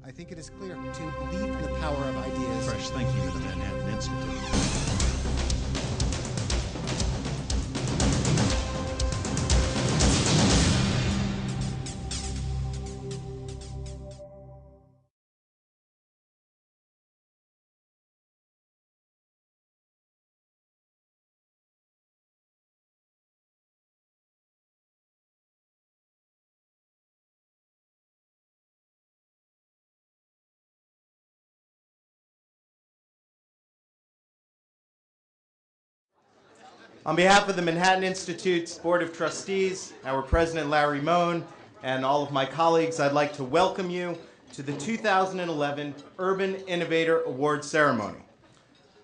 I think it is clear to believe in the power of ideas. Fresh thinking to the Manhattan Institute. On behalf of the Manhattan Institute's Board of Trustees, our President Larry Moan, and all of my colleagues, I'd like to welcome you to the 2011 Urban Innovator Award Ceremony.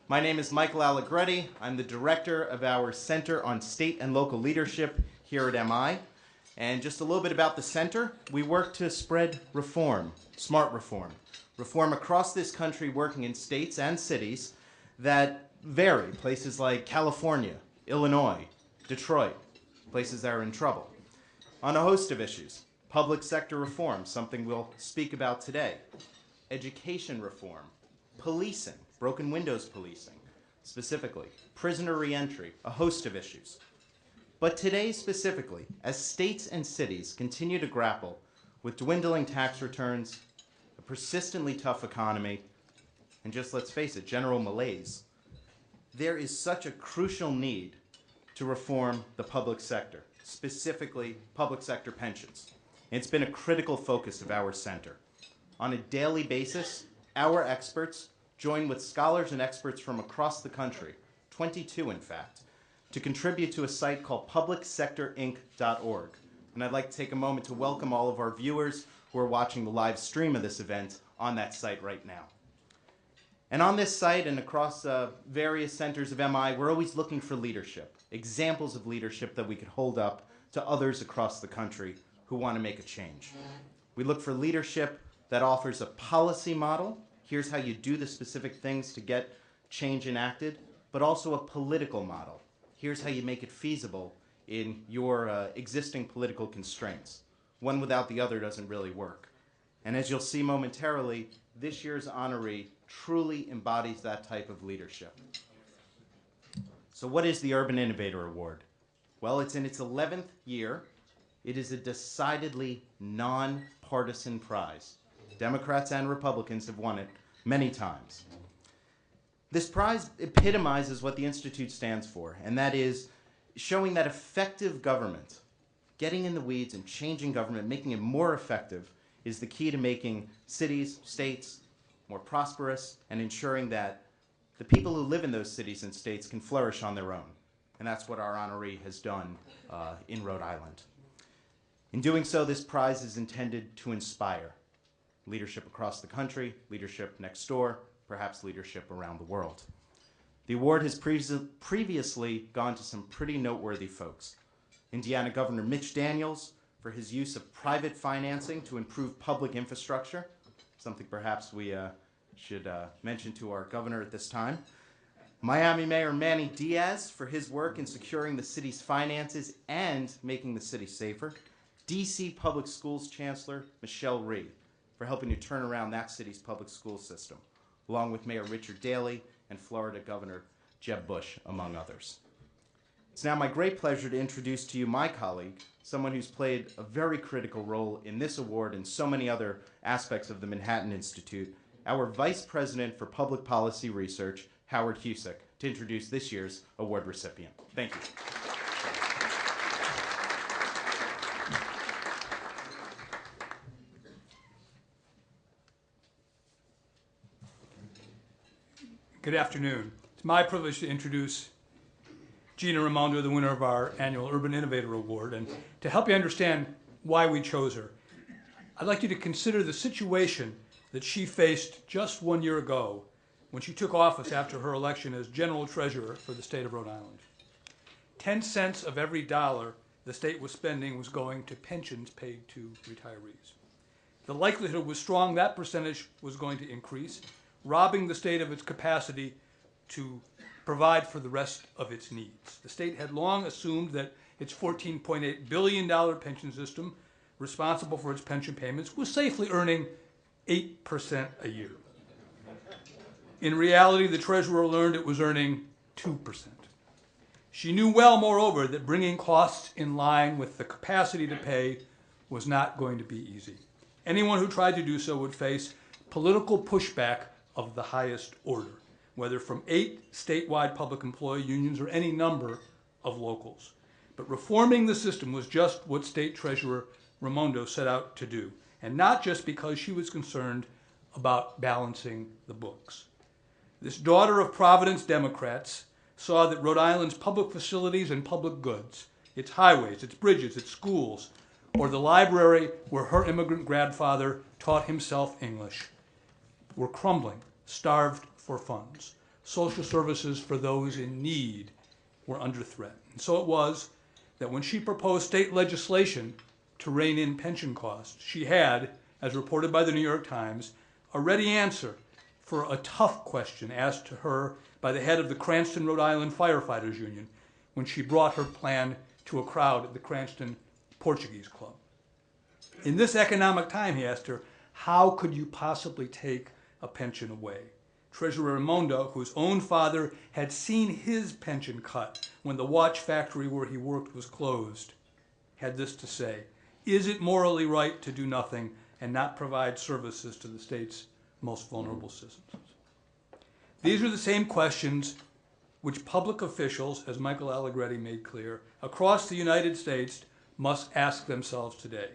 My name is Michael Allegretti. I'm the director of our Center on State and Local Leadership here at MI. And just a little bit about the center, we work to spread reform, smart reform, reform across this country, working in states and cities that vary, places like California, Illinois, Detroit, places that are in trouble, on a host of issues. Public sector reform, something we'll speak about today. Education reform, policing, broken windows policing, specifically, prisoner reentry, a host of issues. But today specifically, as states and cities continue to grapple with dwindling tax returns, a persistently tough economy, and just let's face it, general malaise, there is such a crucial need to reform the public sector, specifically public sector pensions. It's been a critical focus of our center. On a daily basis, our experts join with scholars and experts from across the country, 22 in fact, to contribute to a site called publicsectorinc.org. And I'd like to take a moment to welcome all of our viewers who are watching the live stream of this event on that site right now. And on this site and across various centers of MI, we're always looking for leadership, examples of leadership that we could hold up to others across the country who want to make a change. We look for leadership that offers a policy model. Here's how you do the specific things to get change enacted, but also a political model. Here's how you make it feasible in your existing political constraints. One without the other doesn't really work. And as you'll see momentarily, this year's honoree truly embodies that type of leadership. So what is the Urban Innovator Award? Well, it's in its 11th year. It is a decidedly non-partisan prize. Democrats and Republicans have won it many times. This prize epitomizes what the Institute stands for, and that is showing that effective government, getting in the weeds and changing government, making it more effective, is the key to making cities, states more prosperous and ensuring that the people who live in those cities and states can flourish on their own. And that's what our honoree has done in Rhode Island. In doing so, this prize is intended to inspire leadership across the country, leadership next door, perhaps leadership around the world. The award has previously gone to some pretty noteworthy folks. Indiana Governor Mitch Daniels for his use of private financing to improve public infrastructure, something perhaps we should mention to our governor at this time. Miami Mayor Manny Diaz for his work in securing the city's finances and making the city safer. DC Public Schools Chancellor Michelle Rhee for helping to turn around that city's public school system, along with Mayor Richard Daley and Florida Governor Jeb Bush, among others. It's now my great pleasure to introduce to you my colleague, someone who's played a very critical role in this award and so many other aspects of the Manhattan Institute, our Vice President for Public Policy Research, Howard Husick, to introduce this year's award recipient. Thank you. Good afternoon. It's my privilege to introduce Gina Raimondo, the winner of our annual Urban Innovator Award. And to help you understand why we chose her, I'd like you to consider the situation that she faced just 1 year ago when she took office after her election as General Treasurer for the state of Rhode Island. 10 cents of every dollar the state was spending was going to pensions paid to retirees. The likelihood was strong that percentage was going to increase, robbing the state of its capacity to provide for the rest of its needs. The state had long assumed that its $14.8 billion pension system, responsible for its pension payments, was safely earning 8% a year. In reality, the treasurer learned it was earning 2%. She knew well, moreover, that bringing costs in line with the capacity to pay was not going to be easy. Anyone who tried to do so would face political pushback of the highest order, whether from 8 statewide public employee unions or any number of locals. But reforming the system was just what State Treasurer Raimondo set out to do, and not just because she was concerned about balancing the books. This daughter of Providence Democrats saw that Rhode Island's public facilities and public goods, its highways, its bridges, its schools, or the library where her immigrant grandfather taught himself English, were crumbling, starved for funds. Social services for those in need were under threat. And so it was that when she proposed state legislation to rein in pension costs, she had, as reported by the New York Times, a ready answer for a tough question asked to her by the head of the Cranston, Rhode Island Firefighters Union when she brought her plan to a crowd at the Cranston Portuguese Club. In this economic time, he asked her, how could you possibly take a pension away? Treszura Raimondo, whose own father had seen his pension cut when the watch factory where he worked was closed, had this to say: is it morally right to do nothing and not provide services to the state's most vulnerable citizens? These are the same questions which public officials, as Michael Allegretti made clear, across the United States must ask themselves today.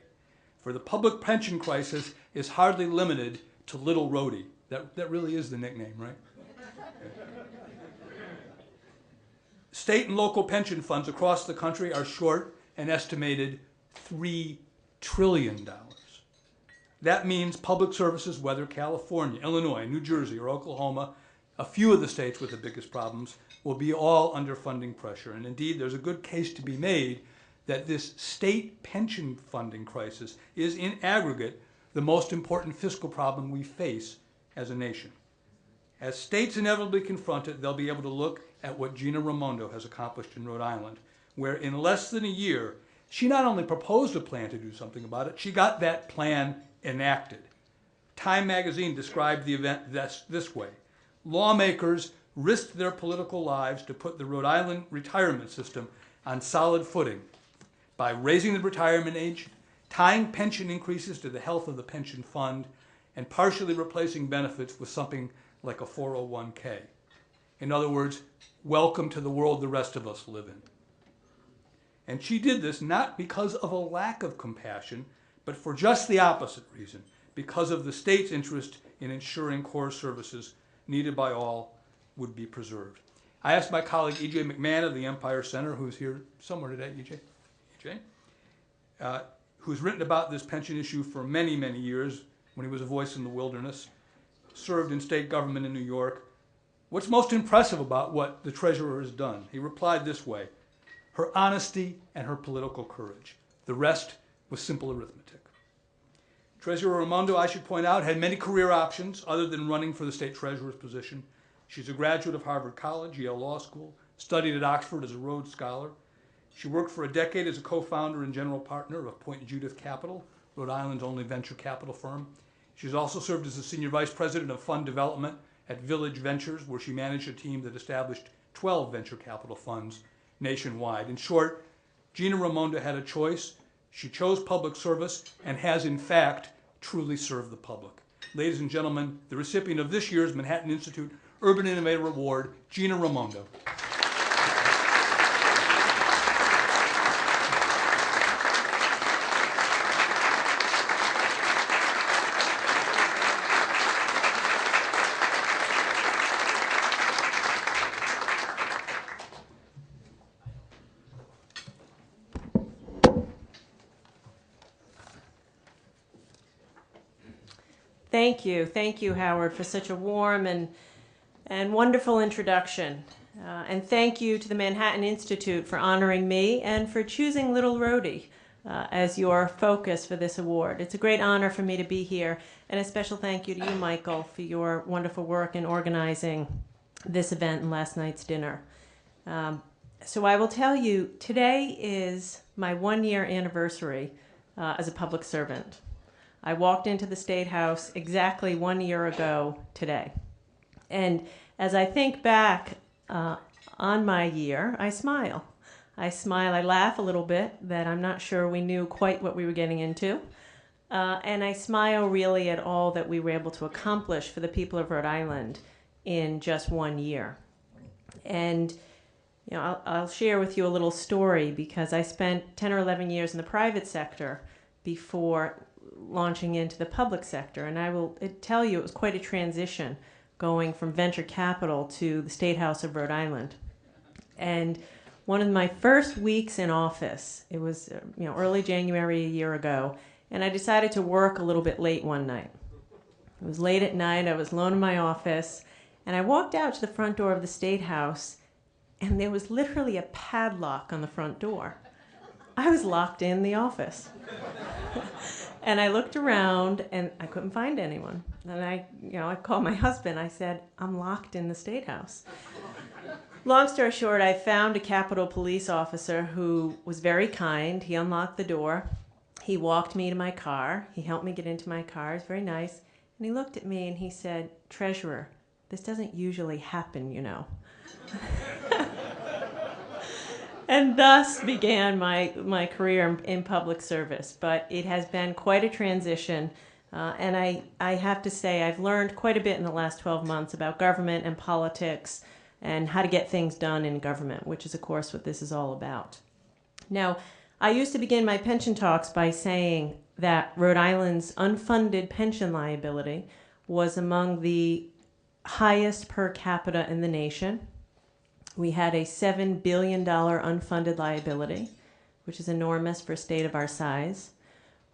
For the public pension crisis is hardly limited to Little Rhode. That really is the nickname, right? State and local pension funds across the country are short an estimated $3 trillion. That means public services, whether California, Illinois, New Jersey, or Oklahoma, a few of the states with the biggest problems, will be all under funding pressure. And indeed, there's a good case to be made that this state pension funding crisis is, in aggregate, the most important fiscal problem we face as a nation. As states inevitably confront it, they'll be able to look at what Gina Raimondo has accomplished in Rhode Island, where in less than a year, she not only proposed a plan to do something about it, she got that plan enacted. Time magazine described the event this way: lawmakers risked their political lives to put the Rhode Island retirement system on solid footing by raising the retirement age, tying pension increases to the health of the pension fund, and partially replacing benefits with something like a 401k. In other words, welcome to the world the rest of us live in. And she did this not because of a lack of compassion, but for just the opposite reason, because of the state's interest in ensuring core services needed by all would be preserved. I asked my colleague E.J. McMahon of the Empire Center, who's here somewhere today, E.J., who's written about this pension issue for many, many years when he was a voice in the wilderness, served in state government in New York. What's most impressive about what the treasurer has done? He replied this way: her honesty and her political courage. The rest was simple arithmetic. Treszura Raimondo, I should point out, had many career options other than running for the state treasurer's position. She's a graduate of Harvard College, Yale Law School, studied at Oxford as a Rhodes Scholar. She worked for a decade as a co-founder and general partner of Point Judith Capital, Rhode Island's only venture capital firm. She's also served as the senior vice president of fund development at Village Ventures, where she managed a team that established 12 venture capital funds nationwide. In short, Gina Raimondo had a choice. She chose public service and has, in fact, truly served the public. Ladies and gentlemen, the recipient of this year's Manhattan Institute Urban Innovator Award, Gina Raimondo. Thank you, Howard, for such a warm and wonderful introduction. And thank you to the Manhattan Institute for honoring me and for choosing Little Rhode as your focus for this award. It's a great honor for me to be here, and a special thank you to you, Michael, for your wonderful work in organizing this event and last night's dinner. So I will tell you, today is my 1-year anniversary as a public servant. I walked into the State House exactly 1 year ago today. And as I think back on my year, I smile. I laugh a little bit that I'm not sure we knew quite what we were getting into. And I smile really at all that we were able to accomplish for the people of Rhode Island in just 1 year. And I'll share with you a little story because I spent 10 or 11 years in the private sector before launching into the public sector. And I will tell you it was quite a transition going from venture capital to the State House of Rhode Island. And one of my first weeks in office, it was early January a year ago, and I decided to work a little bit late one night. It was late at night, I was alone in my office, and I walked out to the front door of the State House, and there was literally a padlock on the front door. I was locked in the office. And I looked around, and I couldn't find anyone. And I called my husband. I said, I'm locked in the State House. Long story short, I found a Capitol police officer who was very kind. He unlocked the door. He walked me to my car. He helped me get into my car. He was very nice. And he looked at me and he said, Treasurer, this doesn't usually happen, you know. And thus began my career in public service. But it has been quite a transition. And I have to say I've learned quite a bit in the last 12 months about government and politics and how to get things done in government, which is, of course, what this is all about. Now, I used to begin my pension talks by saying that Rhode Island's unfunded pension liability was among the highest per capita in the nation. We had a $7 billion unfunded liability, which is enormous for a state of our size.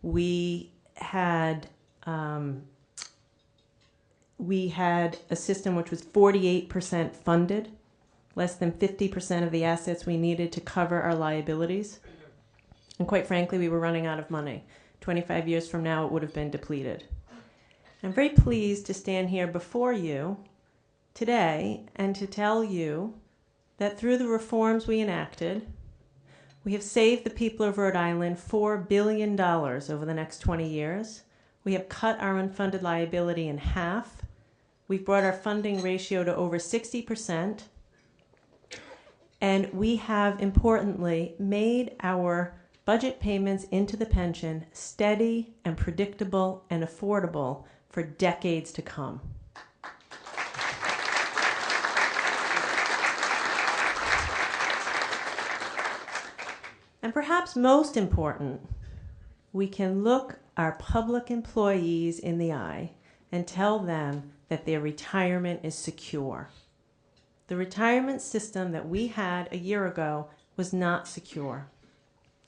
We had a system which was 48% funded, less than 50% of the assets we needed to cover our liabilities. And quite frankly, we were running out of money. 25 years from now, it would have been depleted. I'm very pleased to stand here before you today and to tell you that through the reforms we enacted, we have saved the people of Rhode Island $4 billion over the next 20 years. We have cut our unfunded liability in half. We've brought our funding ratio to over 60%. And we have, importantly, made our budget payments into the pension steady and predictable and affordable for decades to come. And perhaps most important, we can look our public employees in the eye and tell them that their retirement is secure. The retirement system that we had a year ago was not secure.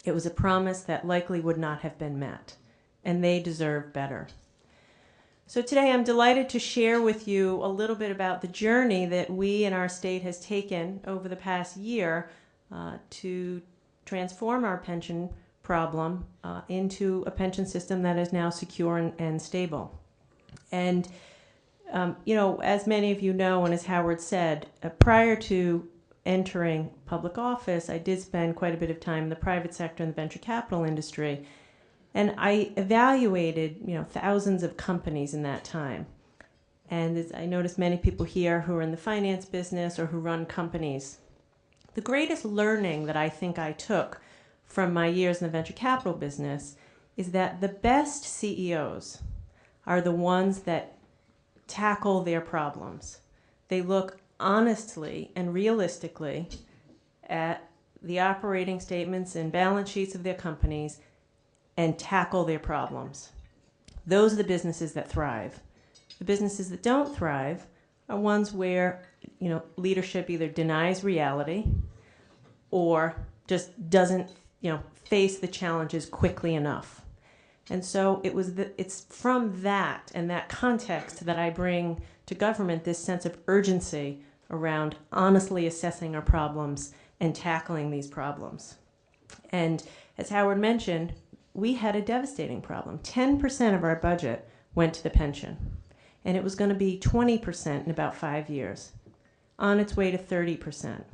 It was a promise that likely would not have been met, and they deserve better. So today I'm delighted to share with you a little bit about the journey that we in our state has taken over the past year to transform our pension problem into a pension system that is now secure and stable. And, as many of you know, and as Howard said, prior to entering public office, I did spend quite a bit of time in the private sector and the venture capital industry. And I evaluated, thousands of companies in that time. And I noticed many people here who are in the finance business or who run companies. The greatest learning that I think I took from my years in the venture capital business is that the best CEOs are the ones that tackle their problems. They look honestly and realistically at the operating statements and balance sheets of their companies and tackle their problems. Those are the businesses that thrive. The businesses that don't thrive are ones where, leadership either denies reality or just doesn't, face the challenges quickly enough. And so it's from that and that context that I bring to government this sense of urgency around honestly assessing our problems and tackling these problems. And as Howard mentioned, we had a devastating problem. 10% of our budget went to the pension, and it was going to be 20% in about 5 years, on its way to 30%.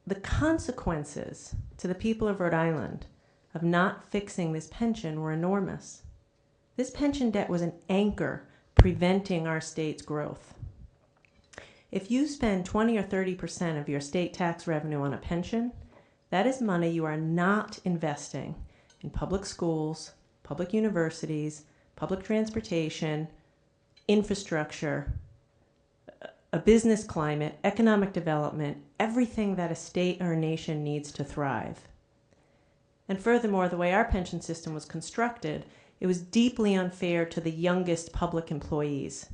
The consequences to the people of Rhode Island of not fixing this pension were enormous. This pension debt was an anchor preventing our state's growth. If you spend 20 or 30% of your state tax revenue on a pension, that is money you are not investing in public schools, public universities, public transportation, infrastructure, a business climate, economic development, everything that a state or a nation needs to thrive. And furthermore, the way our pension system was constructed, it was deeply unfair to the youngest public employees.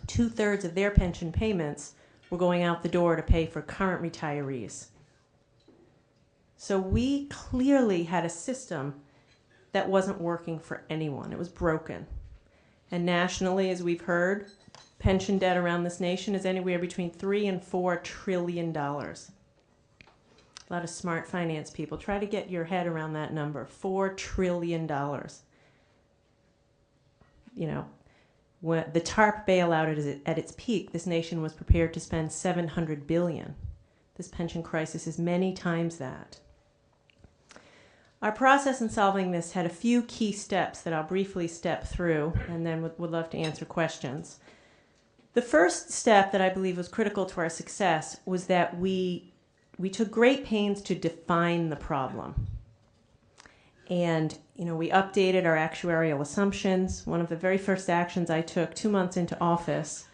2/3 of their pension payments were going out the door to pay for current retirees. So we clearly had a system that wasn't working for anyone. It was broken. And nationally, as we've heard, pension debt around this nation is anywhere between $3 and $4 trillion. A lot of smart finance people. Try to get your head around that number, $4 trillion. You know, when the TARP bailout at its peak, this nation was prepared to spend $700 billion. This pension crisis is many times that. Our process in solving this had a few key steps that I'll briefly step through, and then would love to answer questions. The first step that I believe was critical to our success was that we took great pains to define the problem. And, you know, we updated our actuarial assumptions. One of the very first actions I took 2 months into office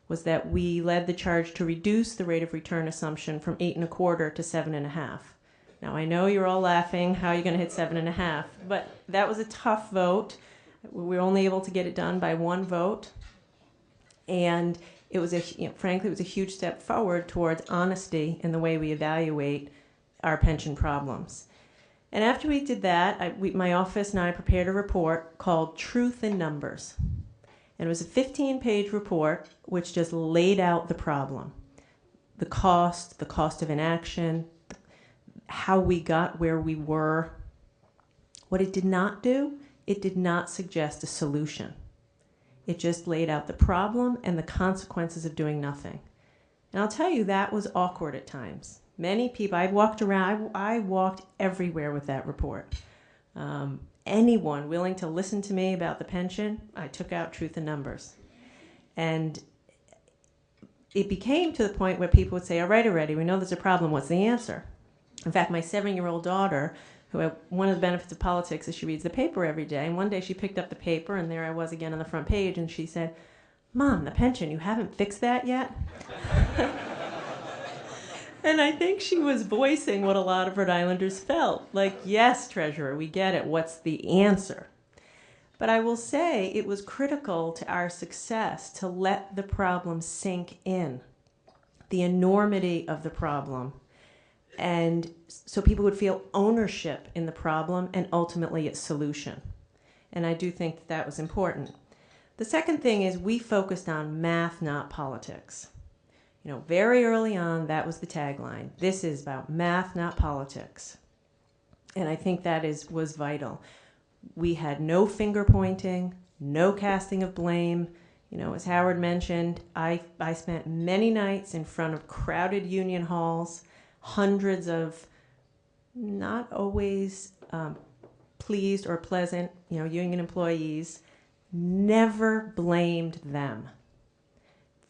was that we led the charge to reduce the rate of return assumption from 8.25 to 7.5. Now, I know you're all laughing, how are you going to hit 7.5? But that was a tough vote. We were only able to get it done by one vote. And it was, frankly, it was a huge step forward towards honesty in the way we evaluate our pension problems. And after we did that, my office and I prepared a report called Truth in Numbers. And it was a 15-page report which just laid out the problem, the cost of inaction, how we got where we were. What it did not do, it did not suggest a solution. It just laid out the problem and the consequences of doing nothing. And I'll tell you, that was awkward at times. Many people, I walked around, I walked everywhere with that report. Anyone willing to listen to me about the pension, I took out Truth in Numbers. And it became to the point where people would say, all right, already, we know there's a problem, what's the answer? In fact, my 7-year-old daughter, one of the benefits of politics is she reads the paper every day, and one day she picked up the paper, and there I was again on the front page, and she said, Mom, the pension, you haven't fixed that yet? And I think she was voicing what a lot of Rhode Islanders felt. Like, yes, Treasurer, we get it. What's the answer? But I will say it was critical to our success to let the problem sink in, the enormity of the problem, and so people would feel ownership in the problem and ultimately its solution. And I do think that was important. The second thing is we focused on math, not politics. You know, very early on, that was the tagline. This is about math, not politics. And I think that was vital. We had no finger pointing, no casting of blame. You know, as Howard mentioned, I spent many nights in front of crowded union halls, hundreds of not always pleased or pleasant, union employees. Never blamed them.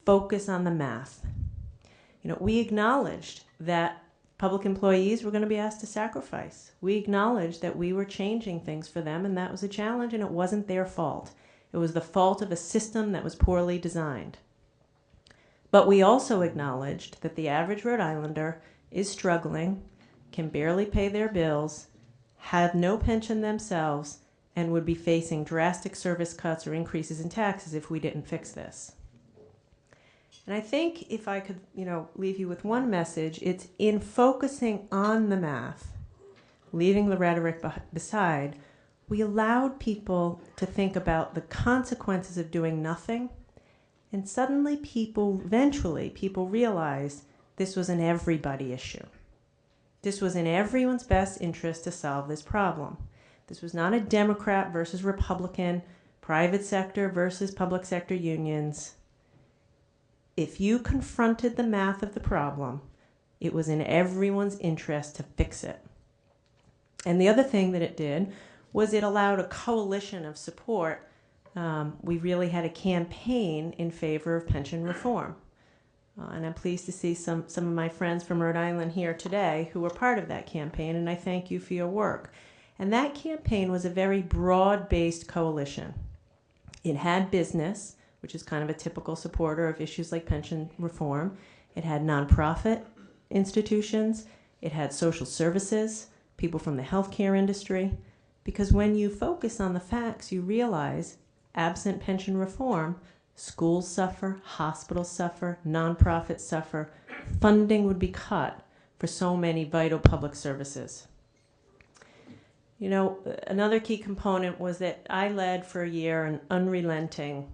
Focus on the math. We acknowledged that public employees were going to be asked to sacrifice. We acknowledged that we were changing things for them, and that was a challenge, and it wasn't their fault. It was the fault of a system that was poorly designed. But we also acknowledged that the average Rhode Islander is struggling, can barely pay their bills, have no pension themselves, and would be facing drastic service cuts or increases in taxes if we didn't fix this. And I think if I could, leave you with one message, it's in focusing on the math, leaving the rhetoric beside, we allowed people to think about the consequences of doing nothing, and suddenly eventually people realized this was an everybody issue. This was in everyone's best interest to solve this problem. This was not a Democrat versus Republican, private sector versus public sector unions. If you confronted the math of the problem, it was in everyone's interest to fix it. And the other thing that it did was it allowed a coalition of support. We really had a campaign in favor of pension reform. And I'm pleased to see some of my friends from Rhode Island here today who were part of that campaign, and I thank you for your work. And that campaign was a very broad-based coalition. It had business, which is kind of a typical supporter of issues like pension reform. It had nonprofit institutions. It had social services, people from the healthcare industry. Because when you focus on the facts, you realize, absent pension reform, schools suffer, hospitals suffer, nonprofits suffer. Funding would be cut for so many vital public services. You know, another key component was that I led for a year an unrelenting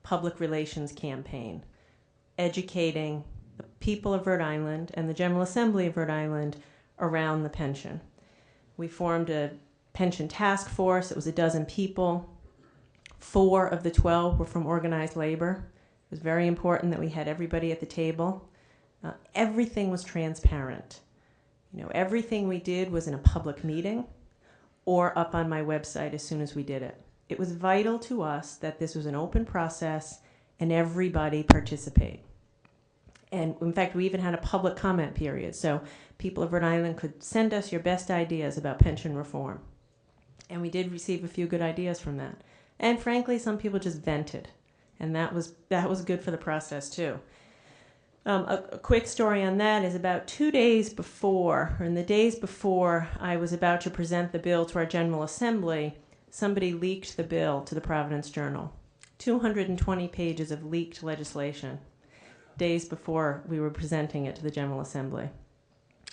public relations campaign, educating the people of Rhode Island and the General Assembly of Rhode Island around the pension. We formed a pension task force. It was 12 people. 4 of the 12 were from organized labor. It was very important that we had everybody at the table. Everything was transparent. You know, everything we did was in a public meeting or up on my website as soon as we did it. It was vital to us that this was an open process and everybody participate. And in fact, we even had a public comment period, so people of Rhode Island could send us your best ideas about pension reform. And we did receive a few good ideas from that. And frankly, some people just vented, and that was good for the process too. A quick story on that is about 2 days before, or in the days before I was about to present the bill to our General Assembly, somebody leaked the bill to the Providence Journal. 220 pages of leaked legislation, days before we were presenting it to the General Assembly.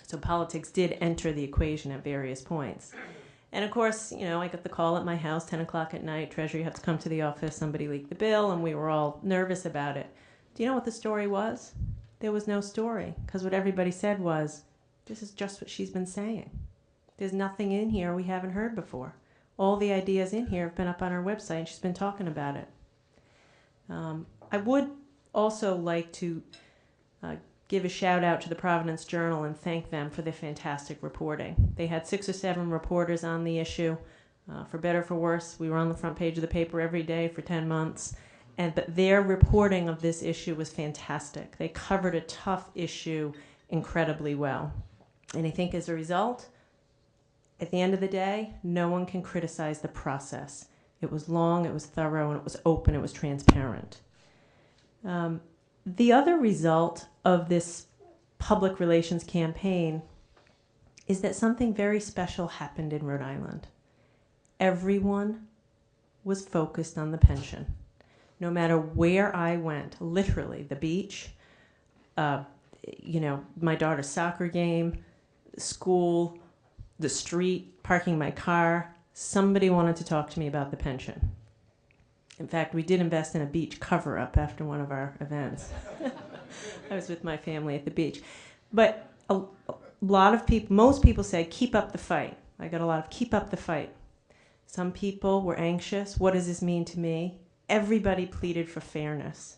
So politics did enter the equation at various points. And of course, you know, I got the call at my house, 10 o'clock at night, Treasury, you have to come to the office, somebody leaked the bill, and we were all nervous about it. Do you know what the story was? There was no story, because what everybody said was, this is just what she's been saying. There's nothing in here we haven't heard before. All the ideas in here have been up on our website, and she's been talking about it. I would also like to give a shout out to the Providence Journal and thank them for their fantastic reporting. They had 6 or 7 reporters on the issue. For better or for worse, we were on the front page of the paper every day for 10 months. But their reporting of this issue was fantastic. They covered a tough issue incredibly well. And I think as a result, at the end of the day, no one can criticize the process. It was long, it was thorough, and it was open, it was transparent. The other result of this public relations campaign is that something very special happened in Rhode Island. Everyone was focused on the pension. No matter where I went, literally, the beach, my daughter's soccer game, school, the street, parking my car, somebody wanted to talk to me about the pension. In fact, we did invest in a beach cover-up after one of our events. I was with my family at the beach. But a lot of people, most people say, keep up the fight. I got a lot of keep up the fight. Some people were anxious. What does this mean to me? Everybody pleaded for fairness,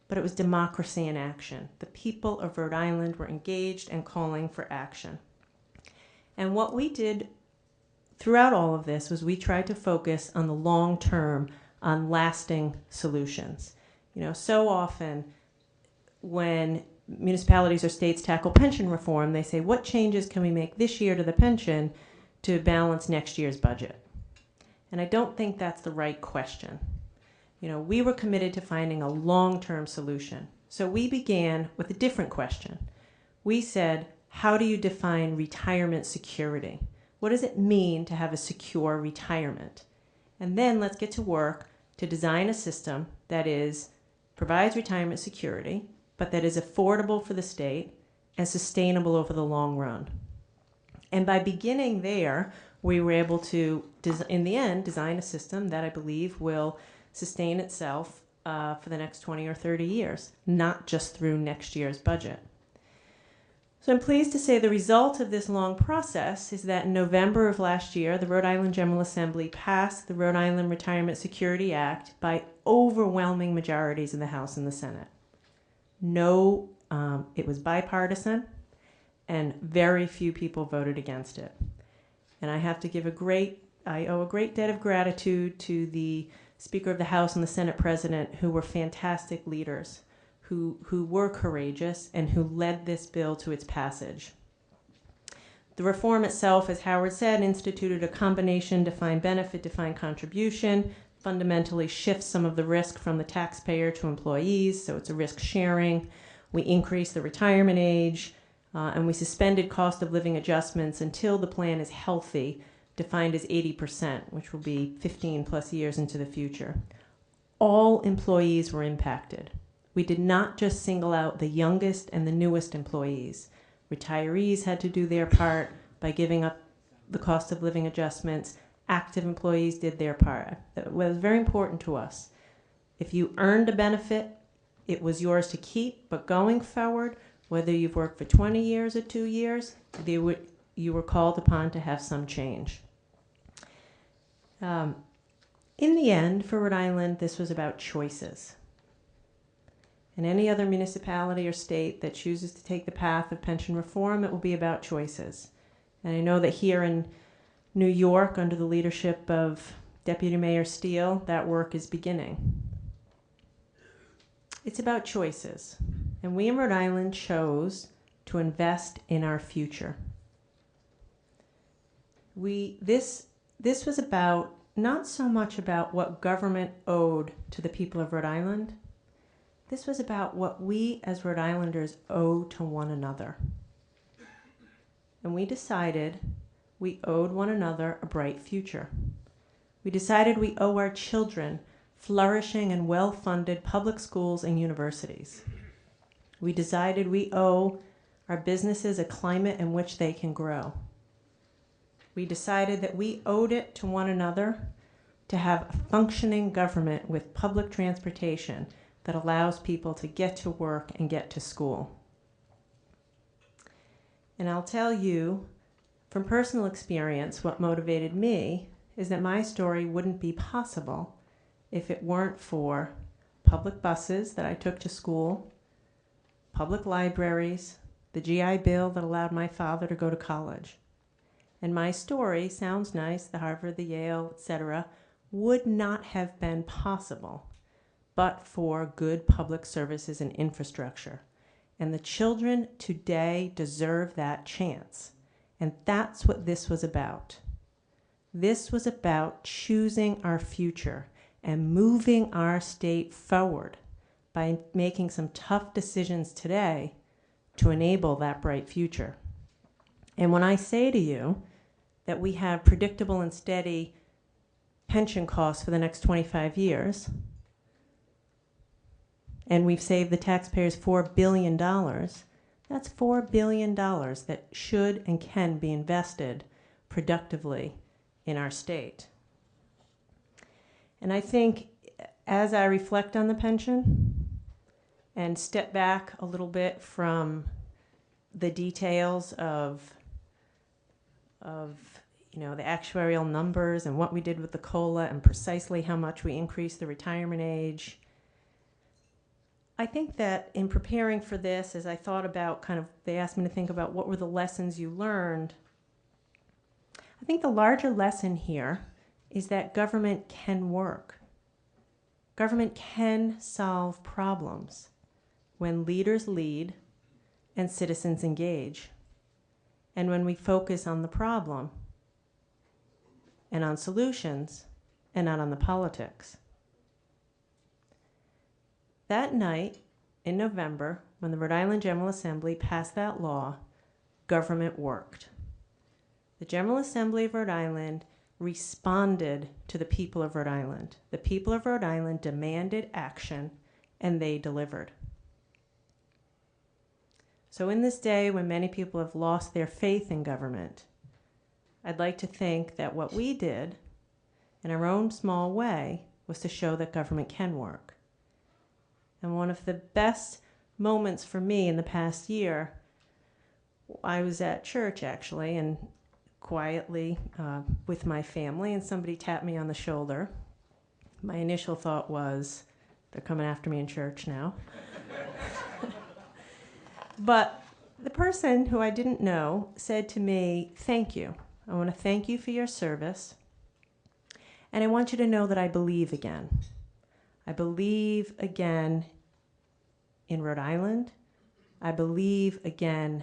but it was democracy in action. The people of Rhode Island were engaged and calling for action. And what we did throughout all of this was we tried to focus on the long term, on lasting solutions. You know, so often when municipalities or states tackle pension reform, they say, what changes can we make this year to the pension to balance next year's budget? And I don't think that's the right question. You know, we were committed to finding a long-term solution. So we began with a different question. We said, how do you define retirement security? What does it mean to have a secure retirement? And then let's get to work to design a system that provides retirement security, but that is affordable for the state and sustainable over the long run. And by beginning there, we were able to, in the end, design a system that I believe will sustain itself for the next 20 or 30 years, not just through next year's budget. So I'm pleased to say the result of this long process is that in November of last year, the Rhode Island General Assembly passed the Rhode Island Retirement Security Act by overwhelming majorities in the House and the Senate. It was bipartisan, and very few people voted against it. And I have to give I owe a great debt of gratitude to the Speaker of the House and the Senate President, who were fantastic leaders, who were courageous, and who led this bill to its passage. The reform itself, as Howard said, instituted a combination defined benefit, defined contribution, fundamentally shifts some of the risk from the taxpayer to employees, so it's a risk sharing. We increased the retirement age, and we suspended cost of living adjustments until the plan is healthy, defined as 80%, which will be 15 plus years into the future. All employees were impacted. We did not just single out the youngest and the newest employees. Retirees had to do their part by giving up the cost of living adjustments. Active employees did their part. It was very important to us. If you earned a benefit, it was yours to keep, but going forward, whether you've worked for 20 years or 2 years, you were called upon to have some change. In the end, for Rhode Island, this was about choices. In any other municipality or state that chooses to take the path of pension reform, it will be about choices. And I know that here in New York, under the leadership of Deputy Mayor Steele, that work is beginning. It's about choices. And we in Rhode Island chose to invest in our future. This was about, not so much about what government owed to the people of Rhode Island. This was about what we as Rhode Islanders owe to one another. And we decided we owed one another a bright future. We decided we owe our children flourishing and well-funded public schools and universities. We decided we owe our businesses a climate in which they can grow. We decided that we owed it to one another to have a functioning government with public transportation that allows people to get to work and get to school. And I'll tell you, from personal experience, what motivated me is that my story wouldn't be possible if it weren't for public buses that I took to school, public libraries, the GI Bill that allowed my father to go to college. And my story sounds nice, the Harvard, the Yale, etc., would not have been possible but for good public services and infrastructure. And the children today deserve that chance. And that's what this was about. This was about choosing our future and moving our state forward by making some tough decisions today to enable that bright future. And when I say to you that we have predictable and steady pension costs for the next 25 years, and we've saved the taxpayers $4 billion, that's $4 billion that should and can be invested productively in our state. And I think as I reflect on the pension and step back a little bit from the details of the actuarial numbers and what we did with the COLA and precisely how much we increased the retirement age, I think that in preparing for this, as I thought about they asked me to think about what were the lessons you learned, I think the larger lesson here is that government can work. Government can solve problems when leaders lead and citizens engage, and when we focus on the problem and on solutions and not on the politics. That night in November, when the Rhode Island General Assembly passed that law, government worked. The General Assembly of Rhode Island responded to the people of Rhode Island. The people of Rhode Island demanded action, and they delivered. So in this day when many people have lost their faith in government, I'd like to think that what we did in our own small way was to show that government can work. And one of the best moments for me in the past year, I was at church actually, and quietly with my family, and somebody tapped me on the shoulder. My initial thought was, they're coming after me in church now. But the person who I didn't know said to me, "Thank you." I want to thank you for your service. And I want you to know that I believe again. I believe again in Rhode Island. I believe again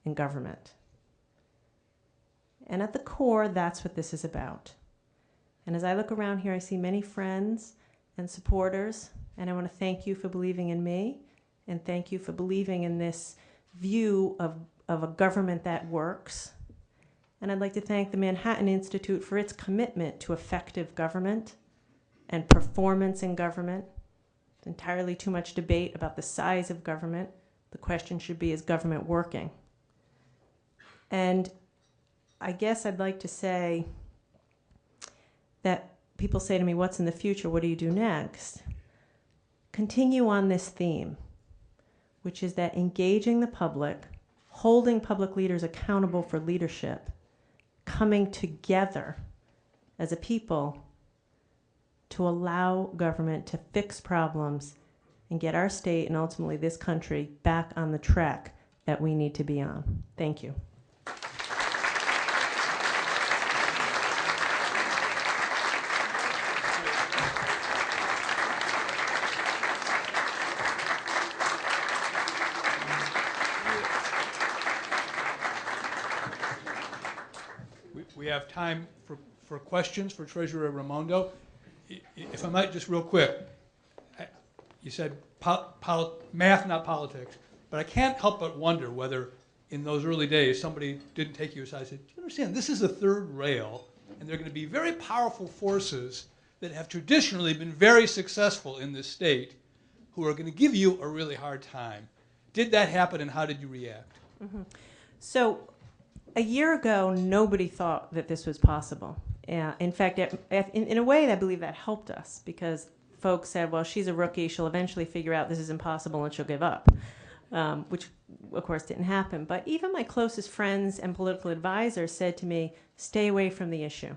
in government. And at the core, that's what this is about. And as I look around here, I see many friends and supporters, and I want to thank you for believing in me, and thank you for believing in this view of a government that works. And I'd like to thank the Manhattan Institute for its commitment to effective government and performance in government. There's entirely too much debate about the size of government. The question should be, is government working? And I guess I'd like to say that people say to me, what's in the future? What do you do next? Continue on this theme, which is that engaging the public, holding public leaders accountable for leadership, coming together as a people to allow government to fix problems and get our state and ultimately this country back on the track that we need to be on. Thank you. We have time for questions for Treszura Raimondo. If I might, just real quick, you said math, not politics, but I can't help but wonder whether in those early days somebody didn't take you aside and said, do you understand, this is the third rail, and there are going to be very powerful forces that have traditionally been very successful in this state who are going to give you a really hard time. Did that happen, and how did you react? Mm-hmm. So a year ago, nobody thought that this was possible. In fact, in a way, I believe that helped us because folks said, well, she's a rookie. She'll eventually figure out this is impossible and she'll give up, which, of course, didn't happen. But even my closest friends and political advisors said to me, stay away from the issue.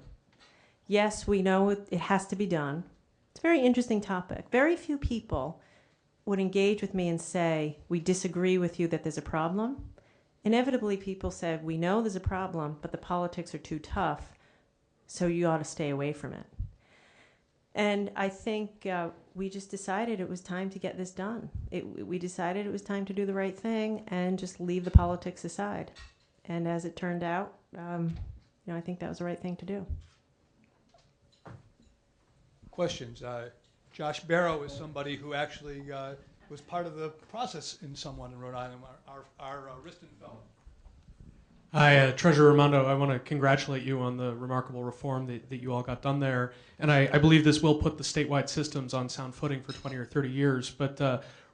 Yes, we know it has to be done. It's a very interesting topic. Very few people would engage with me and say, we disagree with you that there's a problem. Inevitably, people said, we know there's a problem, but the politics are too tough, so you ought to stay away from it. And I think we just decided it was time to get this done. We decided it was time to do the right thing and just leave the politics aside. And as it turned out, I think that was the right thing to do. Questions? Josh Barrow is somebody who actually was part of the process in Rhode Island, our Riston fellow. Hi, Treszura Raimondo. I want to congratulate you on the remarkable reform that you all got done there. And I believe this will put the statewide systems on sound footing for 20 or 30 years. But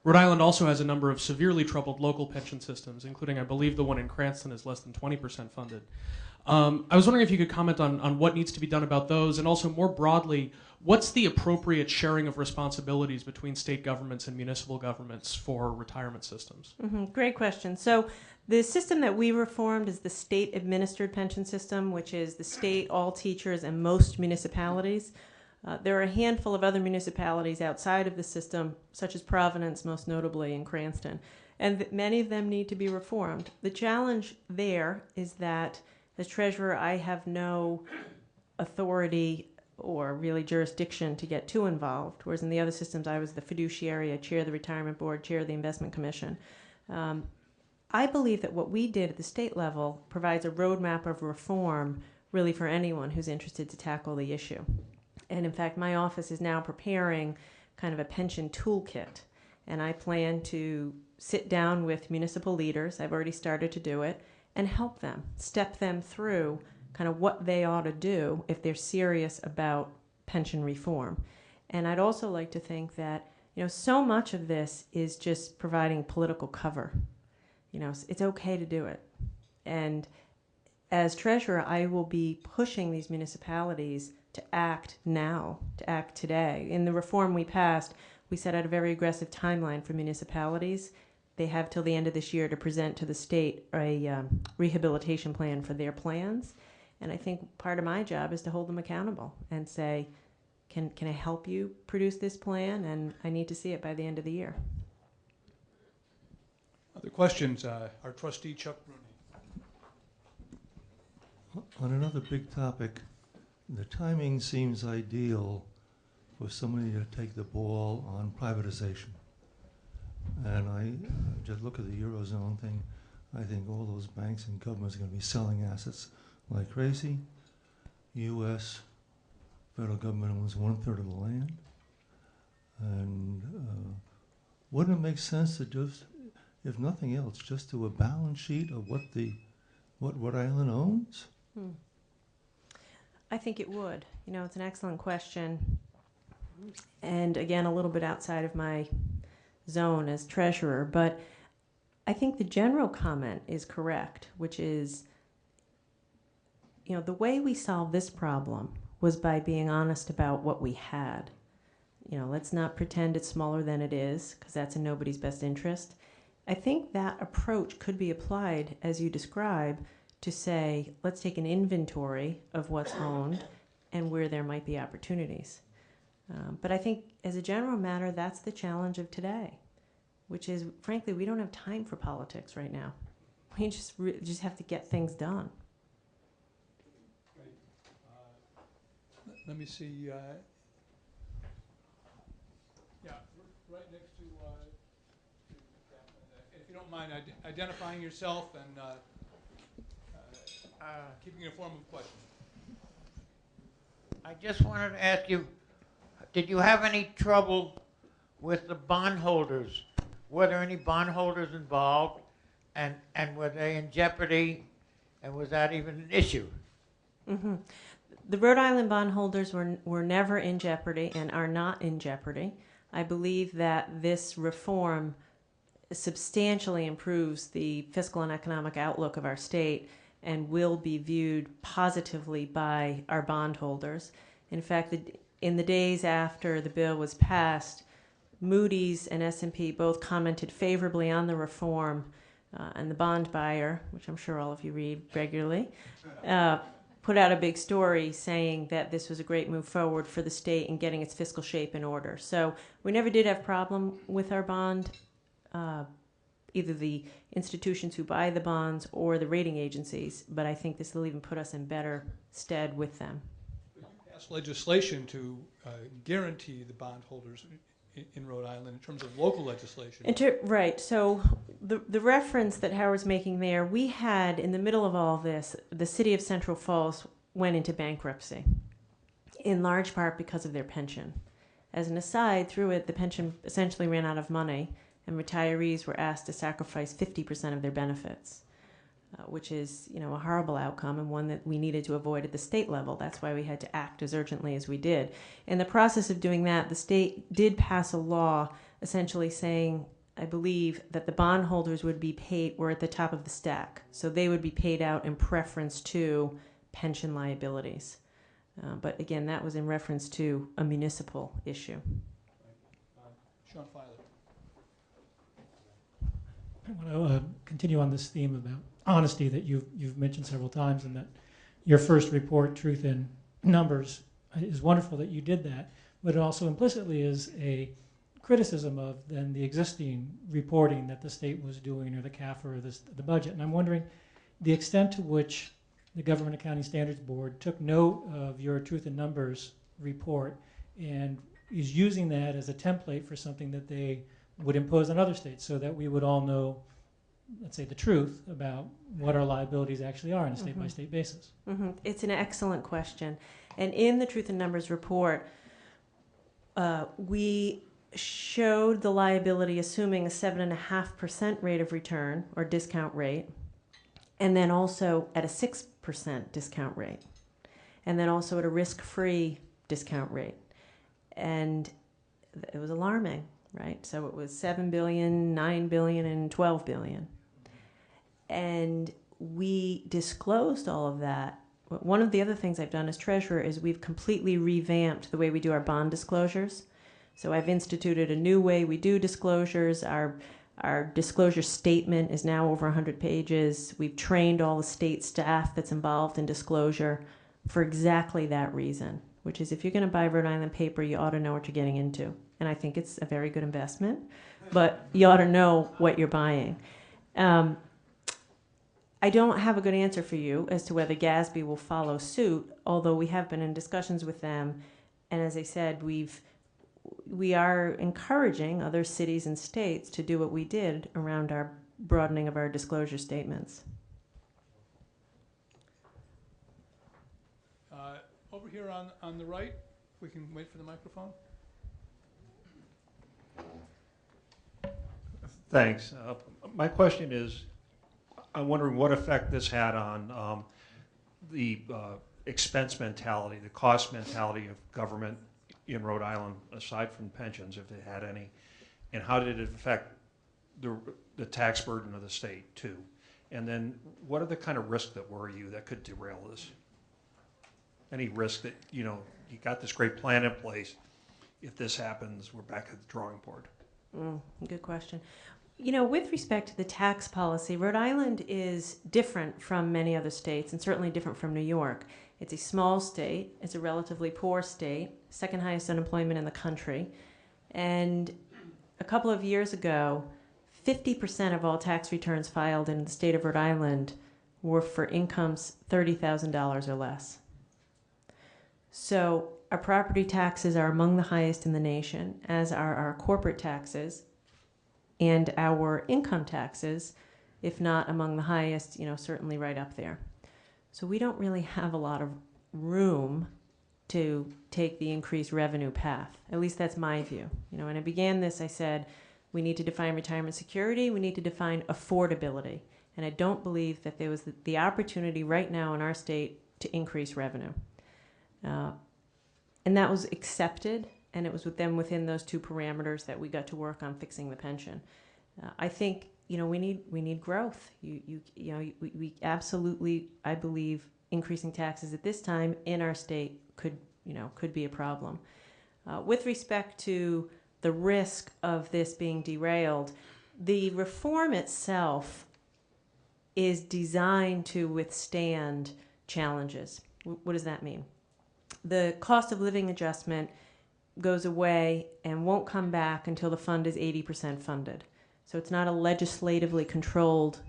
Rhode Island also has a number of severely troubled local pension systems, including, I believe, the one in Cranston is less than 20% funded. I was wondering if you could comment on what needs to be done about those, and also more broadly, what's the appropriate sharing of responsibilities between state governments and municipal governments for retirement systems? Mm-hmm. Great question. So the system that we reformed is the state-administered pension system, which is the state, all teachers, and most municipalities. There are a handful of other municipalities outside of the system, such as Providence, most notably in Cranston, and many of them need to be reformed. The challenge there is that, as treasurer, I have no authority or really jurisdiction to get too involved, whereas in the other systems I was the fiduciary, I chair the retirement board, chair the investment commission. I believe that what we did at the state level provides a roadmap of reform really for anyone who's interested to tackle the issue. And in fact, my office is now preparing kind of a pension toolkit, and I plan to sit down with municipal leaders, I've already started to do it, and help them, step them through kind of what they ought to do if they're serious about pension reform. And I'd also like to think that, so much of this is just providing political cover. It's okay to do it. And as treasurer, I will be pushing these municipalities to act now, to act today. In the reform we passed, we set out a very aggressive timeline for municipalities. They have till the end of this year to present to the state a rehabilitation plan for their plans. And I think part of my job is to hold them accountable and say, can I help you produce this plan? And I need to see it by the end of the year. Other questions? Our trustee, Chuck Bruni. On another big topic, the timing seems ideal for somebody to take the ball on privatization. And I just look at the Eurozone thing. I think all those banks and governments are going to be selling assets like crazy. U.S. federal government owns 1/3 of the land. And wouldn't it make sense to just, if nothing else, just do a balance sheet of what Rhode Island owns? I think it would. You know, it's an excellent question. And again, a little bit outside of my zone as treasurer, but I think the general comment is correct, which is, you know, the way we solved this problem was by being honest about what we had. You know, let's not pretend it's smaller than it is, because that's in nobody's best interest. I think that approach could be applied, as you describe, to say, let's take an inventory of what's owned and where there might be opportunities. But I think, as a general matter, that's the challenge of today, which is, frankly, we don't have time for politics right now. We just have to get things done. Let me see. Yeah, right next to if you don't mind identifying yourself and keeping a form of question. I just wanted to ask you, did you have any trouble with the bondholders? Were there any bondholders involved? And were they in jeopardy? And was that even an issue? Mm-hmm. The Rhode Island bondholders were never in jeopardy and are not in jeopardy. I believe that this reform substantially improves the fiscal and economic outlook of our state and will be viewed positively by our bondholders. In fact, in the days after the bill was passed, Moody's and S&P both commented favorably on the reform, and the bond buyer, which I'm sure all of you read regularly, put out a big story saying that this was a great move forward for the state in getting its fiscal shape in order. So we never did have problem with our bond, either the institutions who buy the bonds or the rating agencies, but I think this will even put us in better stead with them. You passed legislation to guarantee the bondholders in Rhode Island in terms of local legislation. Right. So the reference that Howard's making there, we had, in the middle of all this, the city of Central Falls went into bankruptcy, in large part because of their pension. As an aside, through it, the pension essentially ran out of money, and retirees were asked to sacrifice 50% of their benefits, which is, you know, a horrible outcome and one that we needed to avoid at the state level. That's why we had to act as urgently as we did. In the process of doing that, the state did pass a law essentially saying, I believe, that the bondholders would be paid, were at the top of the stack. So they would be paid out in preference to pension liabilities. But again, that was in reference to a municipal issue. Sean Filer. I want to continue on this theme about honesty that you've mentioned several times, and that your first report, Truth in Numbers, is wonderful that you did that, but it also implicitly is a criticism of then the existing reporting that the state was doing, or the CAFR, or the budget. And I'm wondering the extent to which the Government Accounting Standards Board took note of your Truth in Numbers report and is using that as a template for something that they would impose on other states, so that we would all know, let's say, the truth about what our liabilities actually are on a state-by-state basis. Mm-hmm. It's an excellent question. And in the Truth in Numbers report, we showed the liability assuming a 7.5% rate of return, or discount rate, and then also at a 6% discount rate, and then also at a risk-free discount rate. And it was alarming, right? So it was 7 billion, 9 billion, and 12 billion. And we disclosed all of that. One of the other things I've done as treasurer is we've completely revamped the way we do our bond disclosures. So I've instituted a new way we do disclosures. Our disclosure statement is now over 100 pages. We've trained all the state staff that's involved in disclosure for exactly that reason, which is if you're going to buy Rhode Island paper, you ought to know what you're getting into. And I think it's a very good investment, but you ought to know what you're buying. I don't have a good answer for you as to whether GASB will follow suit, although we have been in discussions with them. And as I said, we are encouraging other cities and states to do what we did around our broadening of our disclosure statements. Over here on the right, we can wait for the microphone. Thanks. My question is, I'm wondering what effect this had on the expense mentality, the cost mentality of government in Rhode Island, aside from pensions, if it had any, and how did it affect the tax burden of the state too? And then what are the kind of risks that worry you that could derail this? Any risk that, you got this great plan in place, if this happens, we're back at the drawing board? Good question. With respect to the tax policy, Rhode Island is different from many other states and certainly different from New York. It's a small state. It's a relatively poor state, second highest unemployment in the country. And a couple of years ago, 50% of all tax returns filed in the state of Rhode Island were for incomes $30,000 or less. So our property taxes are among the highest in the nation, as are our corporate taxes, and our income taxes, if not among the highest, certainly right up there. So we don't really have a lot of room to take the increased revenue path. At least that's my view. When I began this, I said, we need to define retirement security, we need to define affordability. And I don't believe that there was the opportunity right now in our state to increase revenue. And that was accepted, and it was within those two parameters that we got to work on fixing the pension. I think we need growth. We absolutely, I believe, increasing taxes at this time in our state could be a problem. With respect to the risk of this being derailed, the reform itself is designed to withstand challenges. What does that mean? The cost of living adjustment goes away and won't come back until the fund is 80% funded. So it's not a legislatively controlled,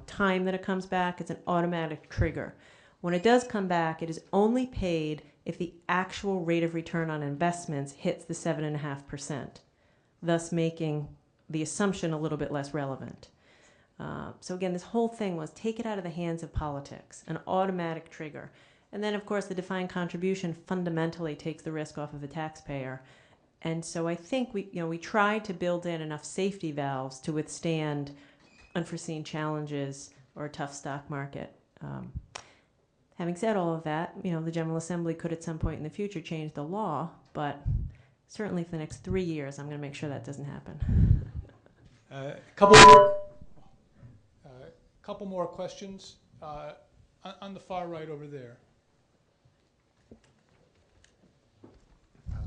time that it comes back. It's an automatic trigger. When it does come back, it is only paid if the actual rate of return on investments hits the 7.5%, thus making the assumption a little bit less relevant. So again, this whole thing was take it out of the hands of politics, an automatic trigger. And then, of course, the defined contribution fundamentally takes the risk off of the taxpayer. And so I think we tried to build in enough safety valves to withstand unforeseen challenges or a tough stock market. Having said all of that, the General Assembly could at some point in the future change the law, but certainly for the next 3 years, I'm going to make sure that doesn't happen. Couple more questions on the far right over there.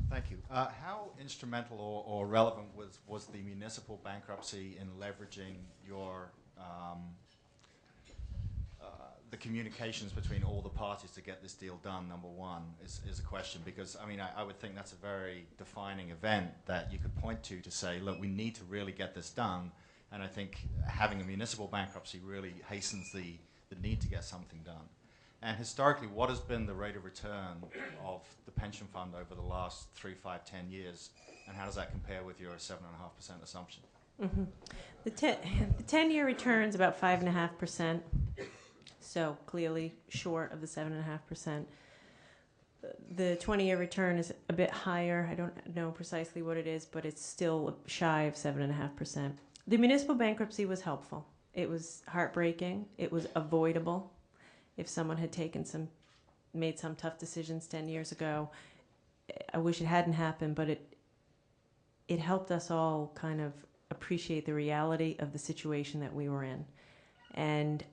Thank you. How instrumental or relevant was the municipal bankruptcy in leveraging your the communications between all the parties to get this deal done? Number one is a question, because I would think that's a very defining event that you could point to say, look, we need to really get this done. And I think having a municipal bankruptcy really hastens the need to get something done. And historically, what has been the rate of return of the pension fund over the last 3, 5, 10 years? And how does that compare with your 7.5% assumption? Mm-hmm. The 10-year return is about 5.5%, so clearly short of the 7.5%. The 20-year return is a bit higher. I don't know precisely what it is, but it's still shy of 7.5%. The municipal bankruptcy was helpful. It was heartbreaking. It was avoidable. If someone had made some tough decisions 10 years ago, I wish it hadn't happened, but it helped us all kind of appreciate the reality of the situation that we were in. And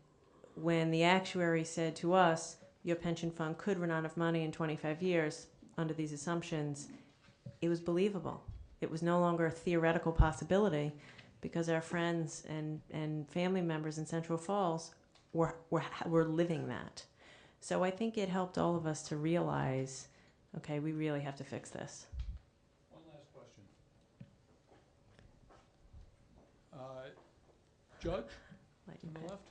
when the actuary said to us, your pension fund could run out of money in 25 years under these assumptions, it was believable. It was no longer a theoretical possibility, because our friends and family members in Central Falls were living that. So I think it helped all of us to realize, okay, we really have to fix this. One last question. Judge, on the left.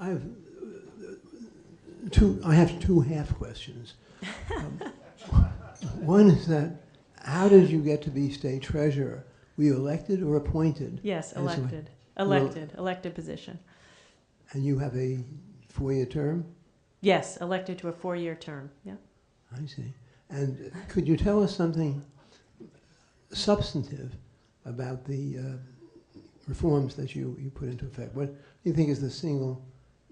I have two half questions. One is that, how did you get to be state treasurer? Were you elected or appointed? Yes, And so- elected position. And you have a 4-year term? Yes, elected to a 4-year term. Yeah. I see. And could you tell us something substantive about the reforms that you put into effect? What do you think is the single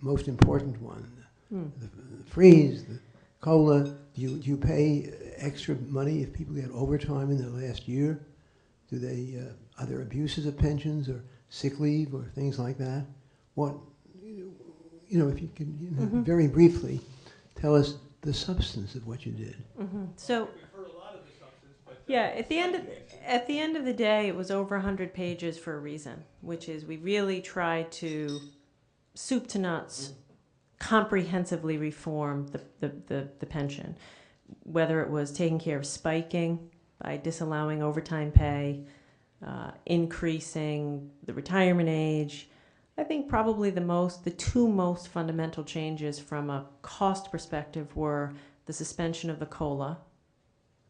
most important one? The freeze, the COLA. Do you pay extra money if people get overtime in the last year? Do they, are there abuses of pensions or sick leave or things like that? What, if you can very briefly tell us the substance of what you did. So, yeah, at the end of the day, it was over 100 pages for a reason, which is we really tried to soup to nuts comprehensively reform the pension, whether it was taking care of spiking by disallowing overtime pay, increasing the retirement age. I think probably the two most fundamental changes from a cost perspective were the suspension of the COLA.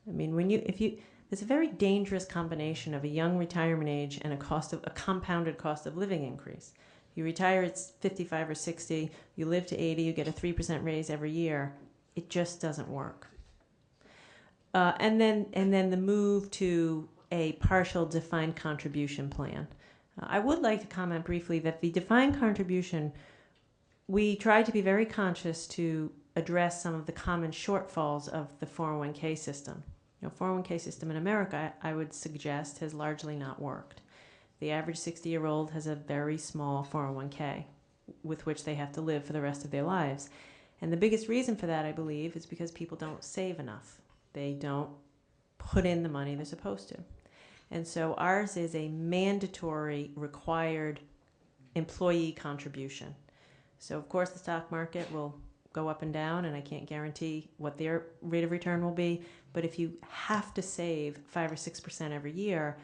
I mean, it's a very dangerous combination of a young retirement age and a compounded cost of living increase. You retire at 55 or 60, you live to 80, you get a 3% raise every year. It just doesn't work. And then the move to a partial defined contribution plan. I would like to comment briefly that the defined contribution, we tried to be very conscious to address some of the common shortfalls of the 401k system. 401k system in America, I would suggest, has largely not worked. The average 60-year-old has a very small 401k with which they have to live for the rest of their lives. And the biggest reason for that, I believe, is because people don't save enough. They don't put in the money they're supposed to. And so ours is a mandatory, required employee contribution. So, of course, the stock market will go up and down, and I can't guarantee what their rate of return will be. But if you have to save 5 or 6% every year,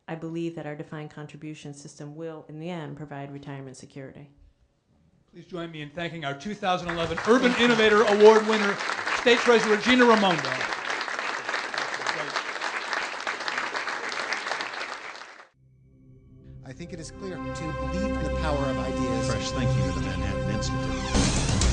I believe that our defined contribution system will, in the end, provide retirement security. Please join me in thanking our 2011 Urban Innovator Award winner, State Treasurer Gina Raimondo. I think it is clear to believe in the power of ideas. Fresh thinking of the Manhattan Institute.